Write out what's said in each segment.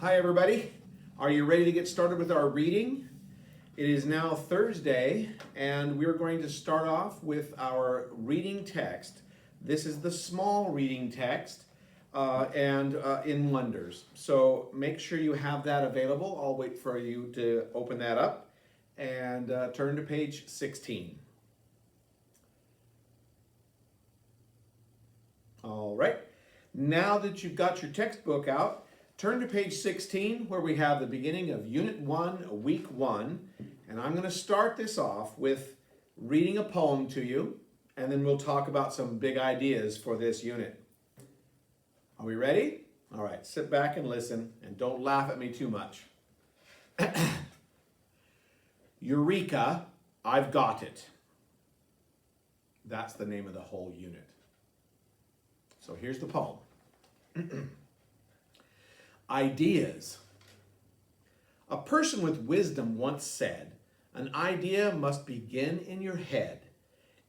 Hi everybody. Are you ready to get started with our reading? It is now Thursday and we're going to start off with our reading text. This is the small reading text in Wonders. So make sure you have that available. I'll wait for you to open that up and turn to page 16. All right. Now that you've got your textbook out, turn to page 16 where we have the beginning of Unit 1, Week 1. And I'm going to start this off with reading a poem to you, and then we'll talk about some big ideas for this unit. Are we ready? All right, sit back and listen, and don't laugh at me too much. Eureka, I've got it. That's the name of the whole unit. So here's the poem. Ideas. A person with wisdom once said, an idea must begin in your head.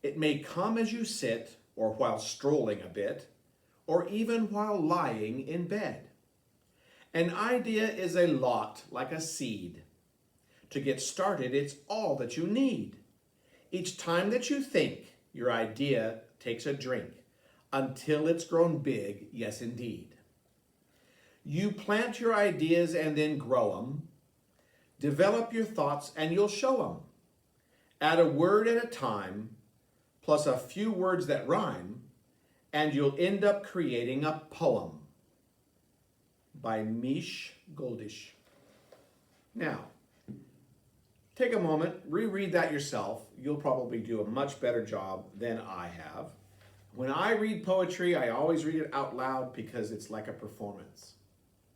It may come as you sit, or while strolling a bit, or even while lying in bed. An idea is a lot like a seed. To get started, it's all that you need. Each time that you think, your idea takes a drink, until it's grown big, yes indeed. You plant your ideas and then grow them. Develop your thoughts and you'll show them. Add a word at a time, plus a few words that rhyme, and you'll end up creating a poem. By Mish Goldish. Now, take a moment, reread that yourself. You'll probably do a much better job than I have. When I read poetry, I always read it out loud because it's like a performance.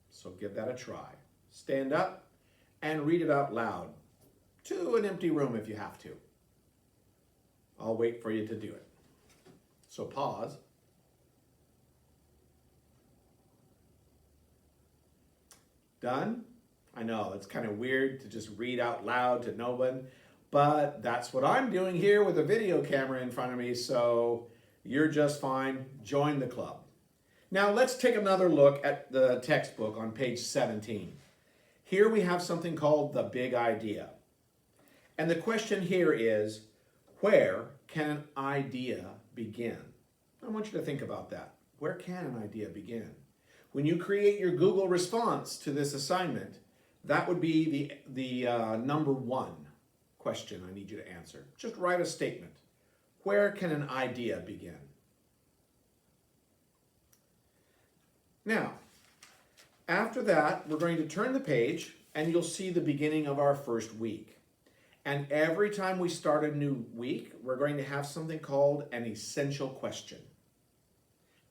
So give that a try. Stand up and read it out loud to an empty room if you have to. I'll wait for you to do it. So pause. Done? I know, it's kind of weird to just read out loud to no one, but that's what I'm doing here with a video camera in front of me, so you're just fine. Join the club. Now let's take another look at the textbook on page 17. Here we have something called the big idea. And the question here is, where can an idea begin? I want you to think about that. Where can an idea begin? When you create your Google response to this assignment, that would be the number one question I need you to answer. Just write a statement. Where can an idea begin? Now, after that, we're going to turn the page and you'll see the beginning of our first week. And every time we start a new week, we're going to have something called an essential question.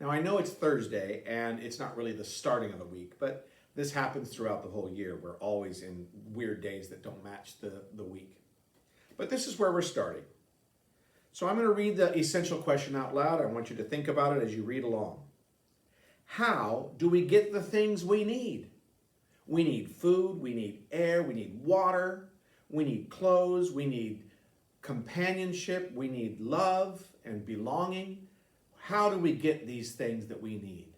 Now, I know it's Thursday and it's not really the starting of the week, but this happens throughout the whole year. We're always in weird days that don't match the week. But this is where we're starting. So I'm going to read the essential question out loud. I want you to think about it as you read along. How do we get the things we need? We need food, we need air, we need water, we need clothes, we need companionship, we need love and belonging. How do we get these things that we need?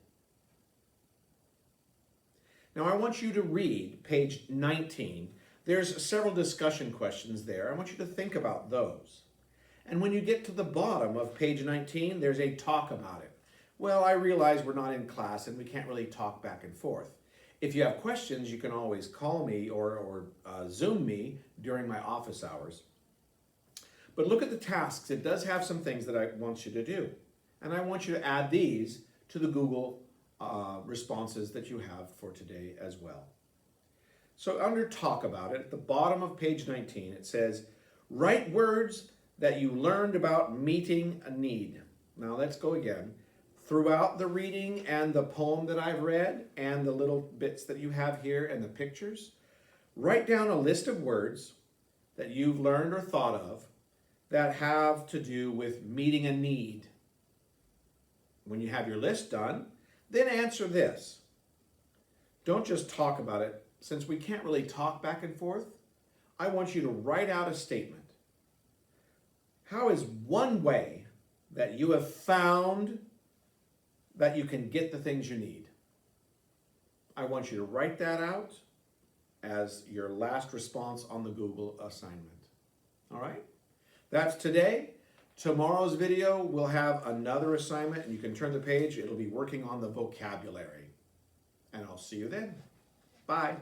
Now I want you to read page 19. There's several discussion questions there. I want you to think about those. And when you get to the bottom of page 19, there's a talk about it. Well, I realize we're not in class and we can't really talk back and forth. If you have questions, you can always call me or Zoom me during my office hours. But look at the tasks. It does have some things that I want you to do. And I want you to add these to the Google responses that you have for today as well. So under talk about it, at the bottom of page 19, it says, write words that you learned about meeting a need. Now let's go again. Throughout the reading and the poem that I've read and the little bits that you have here and the pictures, write down a list of words that you've learned or thought of that have to do with meeting a need. When you have your list done, then answer this. Don't just talk about it. Since we can't really talk back and forth, I want you to write out a statement. How is one way that you have found that you can get the things you need? I want you to write that out as your last response on the Google assignment. All right? That's today. Tomorrow's video will have another assignment, and you can turn the page. It'll be working on the vocabulary. And I'll see you then. Bye.